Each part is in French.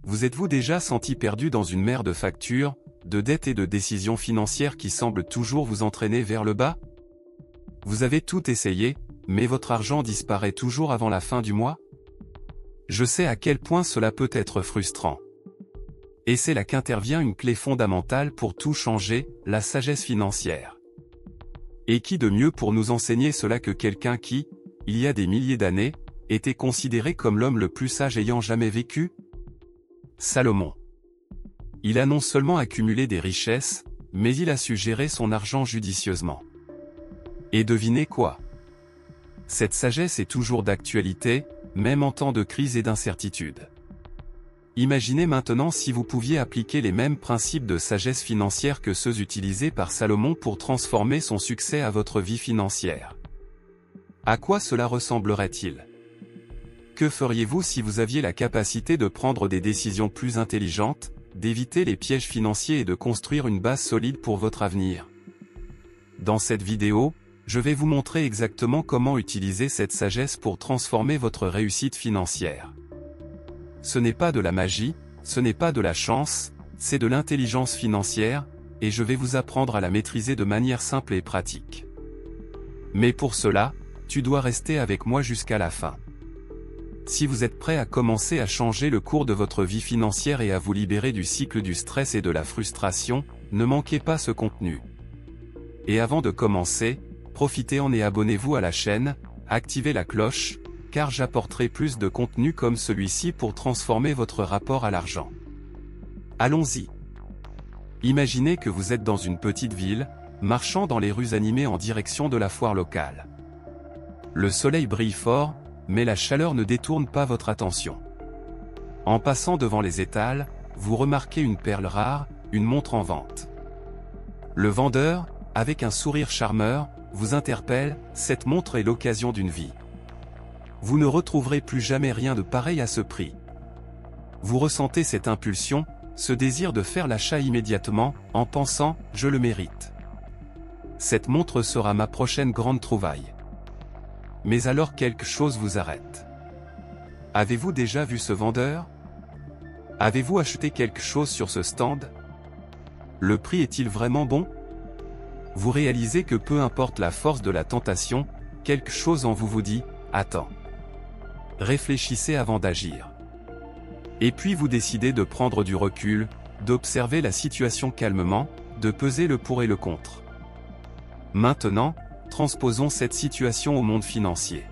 Vous êtes-vous déjà senti perdu dans une mer de factures, de dettes et de décisions financières qui semblent toujours vous entraîner vers le bas? Vous avez tout essayé, mais votre argent disparaît toujours avant la fin du mois? Je sais à quel point cela peut être frustrant. Et c'est là qu'intervient une clé fondamentale pour tout changer, la sagesse financière. Et qui de mieux pour nous enseigner cela que quelqu'un qui, il y a des milliers d'années, était considéré comme l'homme le plus sage ayant jamais vécu? Salomon. Il a non seulement accumulé des richesses, mais il a su gérer son argent judicieusement. Et devinez quoi? Cette sagesse est toujours d'actualité, même en temps de crise et d'incertitude. Imaginez maintenant si vous pouviez appliquer les mêmes principes de sagesse financière que ceux utilisés par Salomon pour transformer son succès à votre vie financière. À quoi cela ressemblerait-il? Que feriez-vous si vous aviez la capacité de prendre des décisions plus intelligentes, d'éviter les pièges financiers et de construire une base solide pour votre avenir? Dans cette vidéo, je vais vous montrer exactement comment utiliser cette sagesse pour transformer votre réussite financière. Ce n'est pas de la magie, ce n'est pas de la chance, c'est de l'intelligence financière, et je vais vous apprendre à la maîtriser de manière simple et pratique. Mais pour cela, tu dois rester avec moi jusqu'à la fin. Si vous êtes prêt à commencer à changer le cours de votre vie financière et à vous libérer du cycle du stress et de la frustration, ne manquez pas ce contenu. Et avant de commencer, profitez-en et abonnez-vous à la chaîne, activez la cloche, car j'apporterai plus de contenu comme celui-ci pour transformer votre rapport à l'argent. Allons-y. Imaginez que vous êtes dans une petite ville, marchant dans les rues animées en direction de la foire locale. Le soleil brille fort, mais la chaleur ne détourne pas votre attention. En passant devant les étals, vous remarquez une perle rare, une montre en vente. Le vendeur, avec un sourire charmeur, vous interpelle, cette montre est l'occasion d'une vie. Vous ne retrouverez plus jamais rien de pareil à ce prix. Vous ressentez cette impulsion, ce désir de faire l'achat immédiatement, en pensant « je le mérite ». Cette montre sera ma prochaine grande trouvaille. Mais alors quelque chose vous arrête. Avez-vous déjà vu ce vendeur? Avez-vous acheté quelque chose sur ce stand? Le prix est-il vraiment bon? Vous réalisez que peu importe la force de la tentation, quelque chose en vous dit « attends ». Réfléchissez avant d'agir. Et puis vous décidez de prendre du recul, d'observer la situation calmement, de peser le pour et le contre. Maintenant, transposons cette situation au monde financier.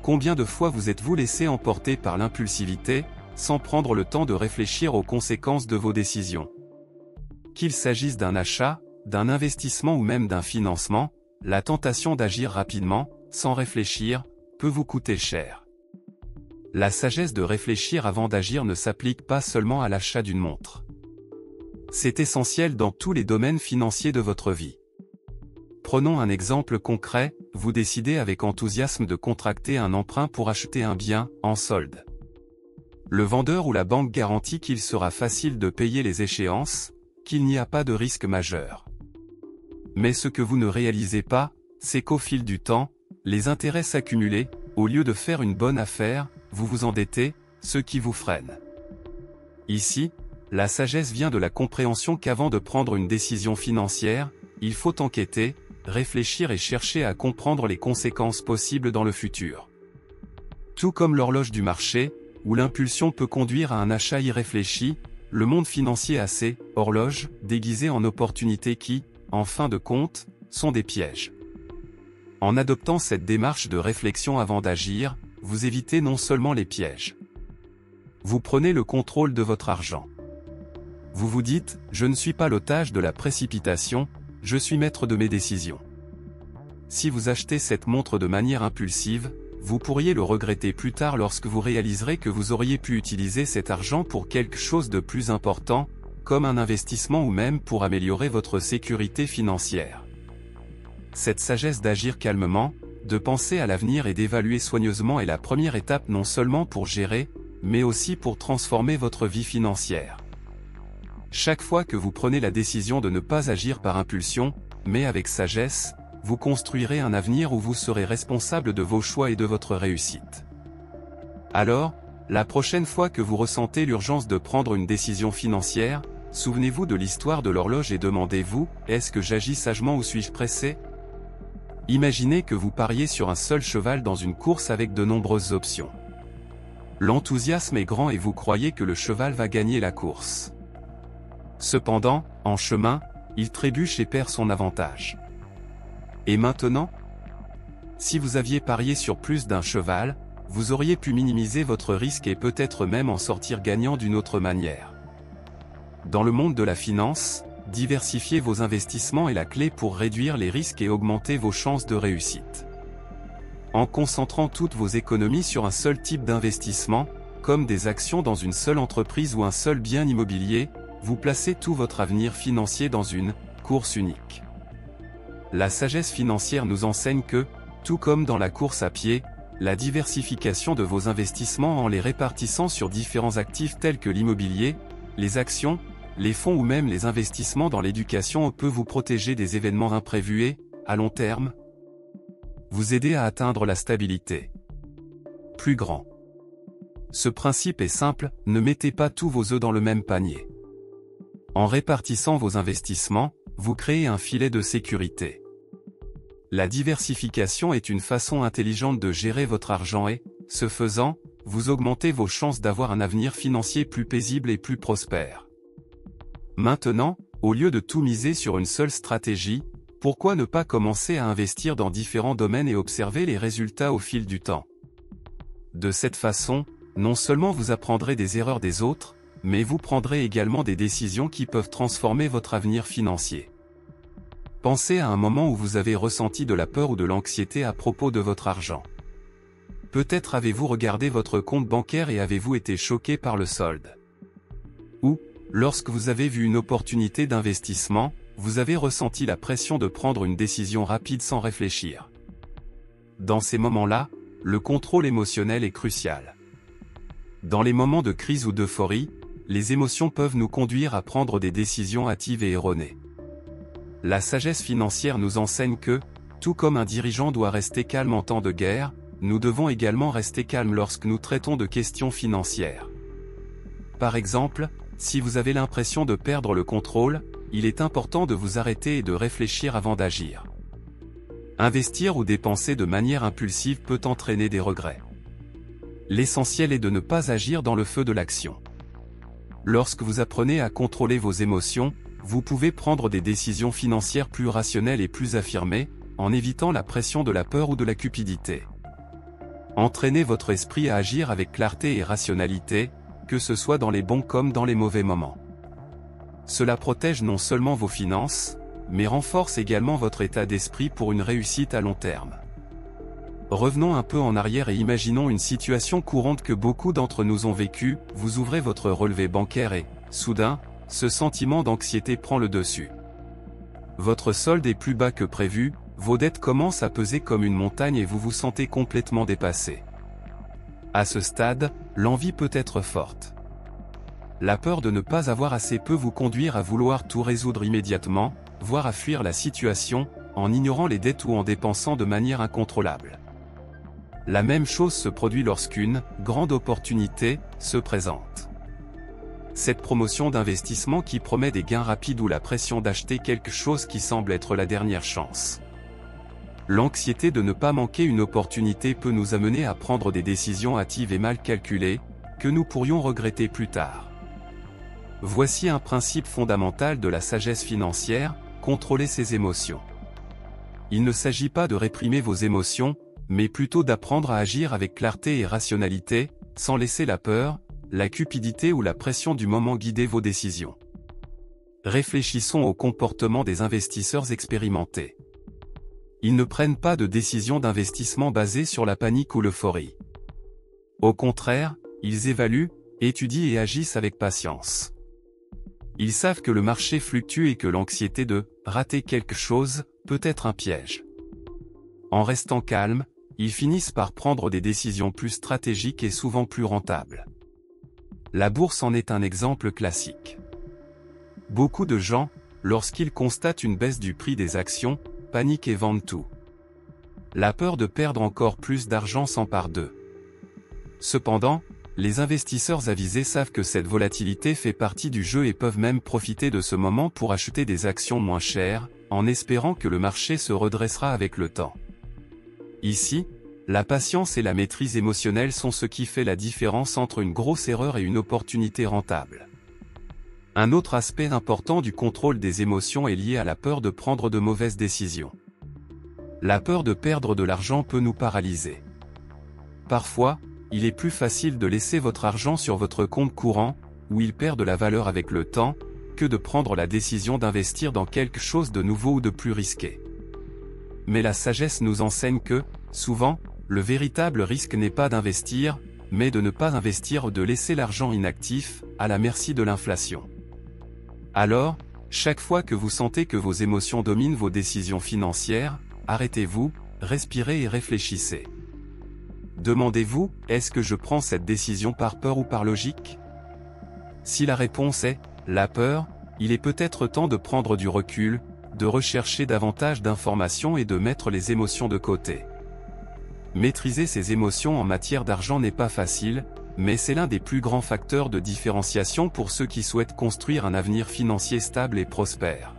Combien de fois vous êtes-vous laissé emporter par l'impulsivité, sans prendre le temps de réfléchir aux conséquences de vos décisions? Qu'il s'agisse d'un achat, d'un investissement ou même d'un financement, la tentation d'agir rapidement, sans réfléchir, peut vous coûter cher. La sagesse de réfléchir avant d'agir ne s'applique pas seulement à l'achat d'une montre. C'est essentiel dans tous les domaines financiers de votre vie. Prenons un exemple concret, vous décidez avec enthousiasme de contracter un emprunt pour acheter un bien, en solde. Le vendeur ou la banque garantit qu'il sera facile de payer les échéances, qu'il n'y a pas de risque majeur. Mais ce que vous ne réalisez pas, c'est qu'au fil du temps, les intérêts s'accumulent, au lieu de faire une bonne affaire, vous vous endettez, ce qui vous freine. Ici, la sagesse vient de la compréhension qu'avant de prendre une décision financière, il faut enquêter, réfléchir et chercher à comprendre les conséquences possibles dans le futur. Tout comme l'horloge du marché, où l'impulsion peut conduire à un achat irréfléchi, le monde financier a ces horloges déguisées en opportunités qui, en fin de compte, sont des pièges. En adoptant cette démarche de réflexion avant d'agir, vous évitez non seulement les pièges. Vous prenez le contrôle de votre argent. Vous vous dites, je ne suis pas l'otage de la précipitation, je suis maître de mes décisions. Si vous achetez cette montre de manière impulsive, vous pourriez le regretter plus tard lorsque vous réaliserez que vous auriez pu utiliser cet argent pour quelque chose de plus important, comme un investissement ou même pour améliorer votre sécurité financière. Cette sagesse d'agir calmement, de penser à l'avenir et d'évaluer soigneusement est la première étape non seulement pour gérer, mais aussi pour transformer votre vie financière. Chaque fois que vous prenez la décision de ne pas agir par impulsion, mais avec sagesse, vous construirez un avenir où vous serez responsable de vos choix et de votre réussite. Alors, La prochaine fois que vous ressentez l'urgence de prendre une décision financière, souvenez-vous de l'histoire de l'horloge et demandez-vous, est-ce que j'agis sagement ou suis-je pressé? Imaginez que vous pariez sur un seul cheval dans une course avec de nombreuses options. L'enthousiasme est grand et vous croyez que le cheval va gagner la course. Cependant, en chemin, il trébuche et perd son avantage. Et maintenant? Si vous aviez parié sur plus d'un cheval, vous auriez pu minimiser votre risque et peut-être même en sortir gagnant d'une autre manière. Dans le monde de la finance, diversifier vos investissements est la clé pour réduire les risques et augmenter vos chances de réussite. En concentrant toutes vos économies sur un seul type d'investissement, comme des actions dans une seule entreprise ou un seul bien immobilier, vous placez tout votre avenir financier dans une course unique. La sagesse financière nous enseigne que, tout comme dans la course à pied, la diversification de vos investissements en les répartissant sur différents actifs tels que l'immobilier, les actions, les fonds ou même les investissements dans l'éducation peut vous protéger des événements imprévus et, à long terme, vous aider à atteindre la stabilité. Plus grand. Ce principe est simple, ne mettez pas tous vos œufs dans le même panier. En répartissant vos investissements, vous créez un filet de sécurité. La diversification est une façon intelligente de gérer votre argent et, ce faisant, vous augmentez vos chances d'avoir un avenir financier plus paisible et plus prospère. Maintenant, au lieu de tout miser sur une seule stratégie, pourquoi ne pas commencer à investir dans différents domaines et observer les résultats au fil du temps? De cette façon, non seulement vous apprendrez des erreurs des autres, mais vous prendrez également des décisions qui peuvent transformer votre avenir financier. Pensez à un moment où vous avez ressenti de la peur ou de l'anxiété à propos de votre argent. Peut-être avez-vous regardé votre compte bancaire et avez-vous été choqué par le solde. Ou, lorsque vous avez vu une opportunité d'investissement, vous avez ressenti la pression de prendre une décision rapide sans réfléchir. Dans ces moments-là, le contrôle émotionnel est crucial. Dans les moments de crise ou d'euphorie, les émotions peuvent nous conduire à prendre des décisions hâtives et erronées. La sagesse financière nous enseigne que, tout comme un dirigeant doit rester calme en temps de guerre, nous devons également rester calmes lorsque nous traitons de questions financières. Par exemple, si vous avez l'impression de perdre le contrôle, il est important de vous arrêter et de réfléchir avant d'agir. Investir ou dépenser de manière impulsive peut entraîner des regrets. L'essentiel est de ne pas agir dans le feu de l'action. Lorsque vous apprenez à contrôler vos émotions, vous pouvez prendre des décisions financières plus rationnelles et plus affirmées, en évitant la pression de la peur ou de la cupidité. Entraînez votre esprit à agir avec clarté et rationalité, que ce soit dans les bons comme dans les mauvais moments. Cela protège non seulement vos finances, mais renforce également votre état d'esprit pour une réussite à long terme. Revenons un peu en arrière et imaginons une situation courante que beaucoup d'entre nous ont vécue, vous ouvrez votre relevé bancaire et, soudain, ce sentiment d'anxiété prend le dessus. Votre solde est plus bas que prévu, vos dettes commencent à peser comme une montagne et vous vous sentez complètement dépassé. À ce stade, l'envie peut être forte. La peur de ne pas avoir assez peut vous conduire à vouloir tout résoudre immédiatement, voire à fuir la situation, en ignorant les dettes ou en dépensant de manière incontrôlable. La même chose se produit lorsqu'une grande opportunité se présente. Cette promotion d'investissement qui promet des gains rapides ou la pression d'acheter quelque chose qui semble être la dernière chance. L'anxiété de ne pas manquer une opportunité peut nous amener à prendre des décisions hâtives et mal calculées, que nous pourrions regretter plus tard. Voici un principe fondamental de la sagesse financière, contrôler ses émotions. Il ne s'agit pas de réprimer vos émotions, mais plutôt d'apprendre à agir avec clarté et rationalité, sans laisser la peur, la cupidité ou la pression du moment guider vos décisions. Réfléchissons au comportement des investisseurs expérimentés. Ils ne prennent pas de décisions d'investissement basées sur la panique ou l'euphorie. Au contraire, ils évaluent, étudient et agissent avec patience. Ils savent que le marché fluctue et que l'anxiété de rater quelque chose peut être un piège. En restant calmes, ils finissent par prendre des décisions plus stratégiques et souvent plus rentables. La bourse en est un exemple classique. Beaucoup de gens, lorsqu'ils constatent une baisse du prix des actions, paniquent et vendent tout. La peur de perdre encore plus d'argent s'empare d'eux. Cependant, les investisseurs avisés savent que cette volatilité fait partie du jeu et peuvent même profiter de ce moment pour acheter des actions moins chères, en espérant que le marché se redressera avec le temps. Ici, la patience et la maîtrise émotionnelle sont ce qui fait la différence entre une grosse erreur et une opportunité rentable. Un autre aspect important du contrôle des émotions est lié à la peur de prendre de mauvaises décisions. La peur de perdre de l'argent peut nous paralyser. Parfois, il est plus facile de laisser votre argent sur votre compte courant, où il perd de la valeur avec le temps, que de prendre la décision d'investir dans quelque chose de nouveau ou de plus risqué. Mais la sagesse nous enseigne que, souvent, le véritable risque n'est pas d'investir, mais de ne pas investir ou de laisser l'argent inactif, à la merci de l'inflation. Alors, chaque fois que vous sentez que vos émotions dominent vos décisions financières, arrêtez-vous, respirez et réfléchissez. Demandez-vous, est-ce que je prends cette décision par peur ou par logique? Si la réponse est la peur, il est peut-être temps de prendre du recul, de rechercher davantage d'informations et de mettre les émotions de côté. Maîtriser ses émotions en matière d'argent n'est pas facile, mais c'est l'un des plus grands facteurs de différenciation pour ceux qui souhaitent construire un avenir financier stable et prospère.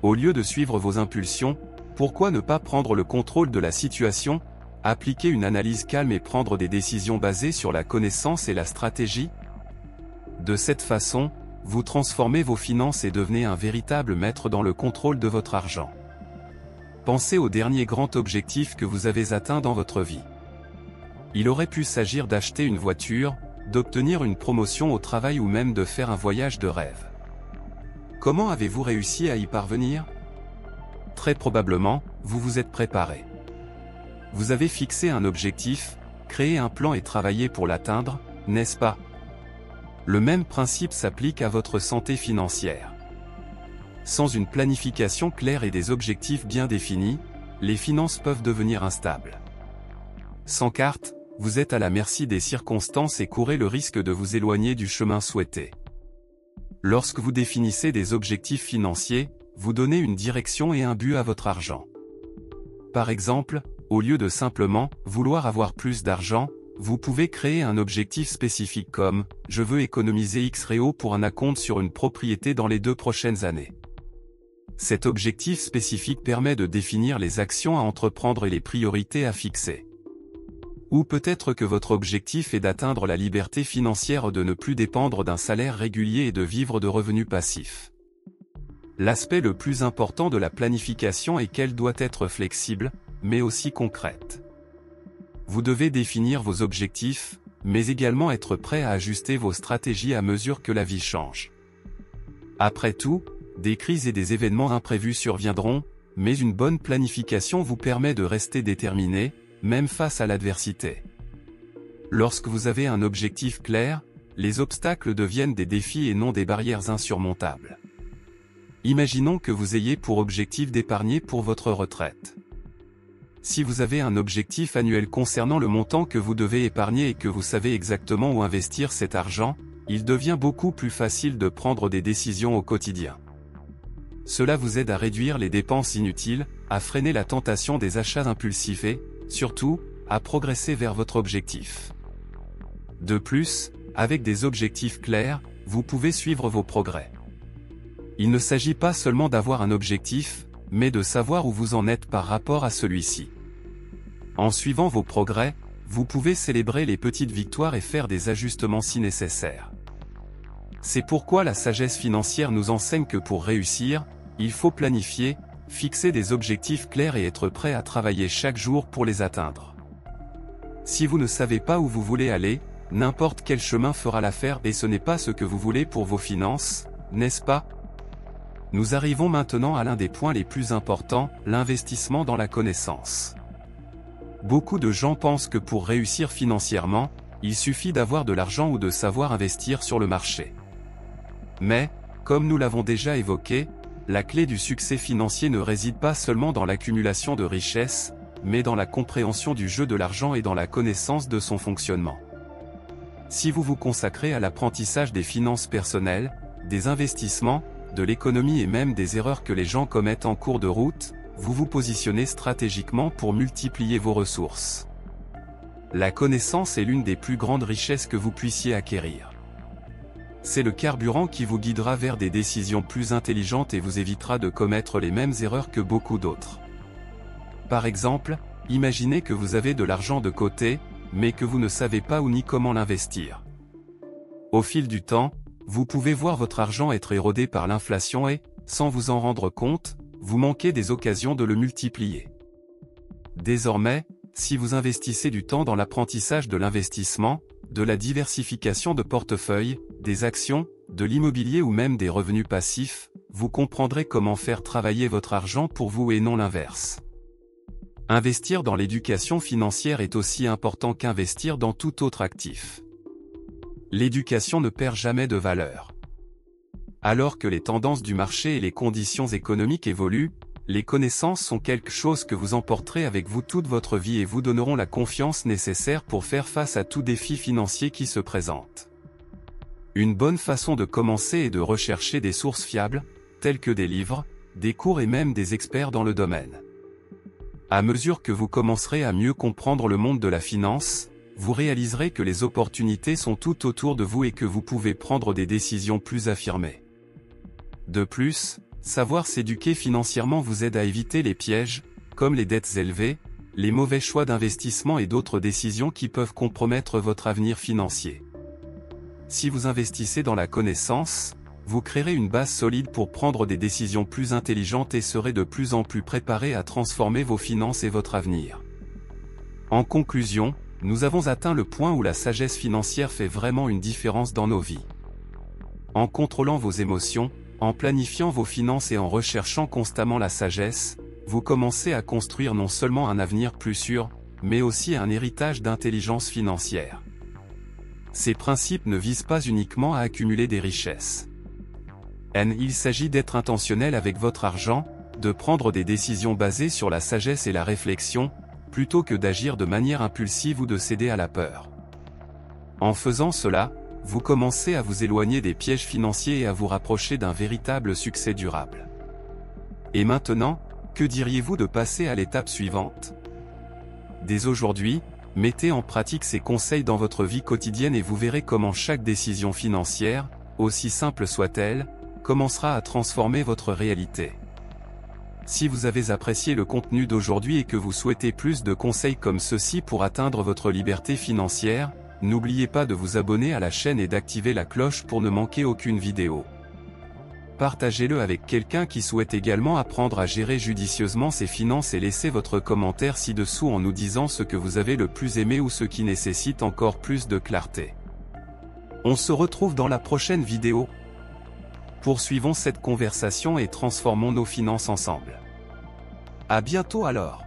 Au lieu de suivre vos impulsions, pourquoi ne pas prendre le contrôle de la situation, appliquer une analyse calme et prendre des décisions basées sur la connaissance et la stratégie? De cette façon, vous transformez vos finances et devenez un véritable maître dans le contrôle de votre argent. Pensez au dernier grand objectif que vous avez atteint dans votre vie. Il aurait pu s'agir d'acheter une voiture, d'obtenir une promotion au travail ou même de faire un voyage de rêve. Comment avez-vous réussi à y parvenir? Très probablement, vous vous êtes préparé. Vous avez fixé un objectif, créé un plan et travaillé pour l'atteindre, n'est-ce pas? Le même principe s'applique à votre santé financière. Sans une planification claire et des objectifs bien définis, les finances peuvent devenir instables. Sans carte, vous êtes à la merci des circonstances et courez le risque de vous éloigner du chemin souhaité. Lorsque vous définissez des objectifs financiers, vous donnez une direction et un but à votre argent. Par exemple, au lieu de simplement vouloir avoir plus d'argent, vous pouvez créer un objectif spécifique comme « Je veux économiser X € pour un acompte sur une propriété dans les 2 prochaines années ». Cet objectif spécifique permet de définir les actions à entreprendre et les priorités à fixer. Ou peut-être que votre objectif est d'atteindre la liberté financière, de ne plus dépendre d'un salaire régulier et de vivre de revenus passifs. L'aspect le plus important de la planification est qu'elle doit être flexible, mais aussi concrète. Vous devez définir vos objectifs, mais également être prêt à ajuster vos stratégies à mesure que la vie change. Après tout, des crises et des événements imprévus surviendront, mais une bonne planification vous permet de rester déterminé, même face à l'adversité. Lorsque vous avez un objectif clair, les obstacles deviennent des défis et non des barrières insurmontables. Imaginons que vous ayez pour objectif d'épargner pour votre retraite. Si vous avez un objectif annuel concernant le montant que vous devez épargner et que vous savez exactement où investir cet argent, il devient beaucoup plus facile de prendre des décisions au quotidien. Cela vous aide à réduire les dépenses inutiles, à freiner la tentation des achats impulsifs et, surtout, à progresser vers votre objectif. De plus, avec des objectifs clairs, vous pouvez suivre vos progrès. Il ne s'agit pas seulement d'avoir un objectif, mais de savoir où vous en êtes par rapport à celui-ci. En suivant vos progrès, vous pouvez célébrer les petites victoires et faire des ajustements si nécessaire. C'est pourquoi la sagesse financière nous enseigne que pour réussir, il faut planifier, fixer des objectifs clairs et être prêt à travailler chaque jour pour les atteindre. Si vous ne savez pas où vous voulez aller, n'importe quel chemin fera l'affaire et ce n'est pas ce que vous voulez pour vos finances, n'est-ce pas? Nous arrivons maintenant à l'un des points les plus importants, l'investissement dans la connaissance. Beaucoup de gens pensent que pour réussir financièrement, il suffit d'avoir de l'argent ou de savoir investir sur le marché. Mais, comme nous l'avons déjà évoqué, la clé du succès financier ne réside pas seulement dans l'accumulation de richesses, mais dans la compréhension du jeu de l'argent et dans la connaissance de son fonctionnement. Si vous vous consacrez à l'apprentissage des finances personnelles, des investissements, de l'économie et même des erreurs que les gens commettent en cours de route, vous vous positionnez stratégiquement pour multiplier vos ressources. La connaissance est l'une des plus grandes richesses que vous puissiez acquérir. C'est le carburant qui vous guidera vers des décisions plus intelligentes et vous évitera de commettre les mêmes erreurs que beaucoup d'autres. Par exemple, imaginez que vous avez de l'argent de côté, mais que vous ne savez pas où ni comment l'investir. Au fil du temps, vous pouvez voir votre argent être érodé par l'inflation et, sans vous en rendre compte, vous manquez des occasions de le multiplier. Désormais, si vous investissez du temps dans l'apprentissage de l'investissement, de la diversification de portefeuilles, des actions, de l'immobilier ou même des revenus passifs, vous comprendrez comment faire travailler votre argent pour vous et non l'inverse. Investir dans l'éducation financière est aussi important qu'investir dans tout autre actif. L'éducation ne perd jamais de valeur. Alors que les tendances du marché et les conditions économiques évoluent, les connaissances sont quelque chose que vous emporterez avec vous toute votre vie et vous donneront la confiance nécessaire pour faire face à tout défi financier qui se présente. Une bonne façon de commencer est de rechercher des sources fiables, telles que des livres, des cours et même des experts dans le domaine. À mesure que vous commencerez à mieux comprendre le monde de la finance, vous réaliserez que les opportunités sont tout autour de vous et que vous pouvez prendre des décisions plus affirmées. De plus, savoir s'éduquer financièrement vous aide à éviter les pièges, comme les dettes élevées, les mauvais choix d'investissement et d'autres décisions qui peuvent compromettre votre avenir financier. Si vous investissez dans la connaissance, vous créerez une base solide pour prendre des décisions plus intelligentes et serez de plus en plus préparé à transformer vos finances et votre avenir. En conclusion, nous avons atteint le point où la sagesse financière fait vraiment une différence dans nos vies. En contrôlant vos émotions, en planifiant vos finances et en recherchant constamment la sagesse, vous commencez à construire non seulement un avenir plus sûr, mais aussi un héritage d'intelligence financière. Ces principes ne visent pas uniquement à accumuler des richesses. Il s'agit d'être intentionnel avec votre argent, de prendre des décisions basées sur la sagesse et la réflexion, plutôt que d'agir de manière impulsive ou de céder à la peur. En faisant cela, vous commencez à vous éloigner des pièges financiers et à vous rapprocher d'un véritable succès durable. Et maintenant, que diriez-vous de passer à l'étape suivante? Dès aujourd'hui, mettez en pratique ces conseils dans votre vie quotidienne et vous verrez comment chaque décision financière, aussi simple soit-elle, commencera à transformer votre réalité. Si vous avez apprécié le contenu d'aujourd'hui et que vous souhaitez plus de conseils comme ceux-ci pour atteindre votre liberté financière, n'oubliez pas de vous abonner à la chaîne et d'activer la cloche pour ne manquer aucune vidéo. Partagez-le avec quelqu'un qui souhaite également apprendre à gérer judicieusement ses finances et laissez votre commentaire ci-dessous en nous disant ce que vous avez le plus aimé ou ce qui nécessite encore plus de clarté. On se retrouve dans la prochaine vidéo. Poursuivons cette conversation et transformons nos finances ensemble. À bientôt alors.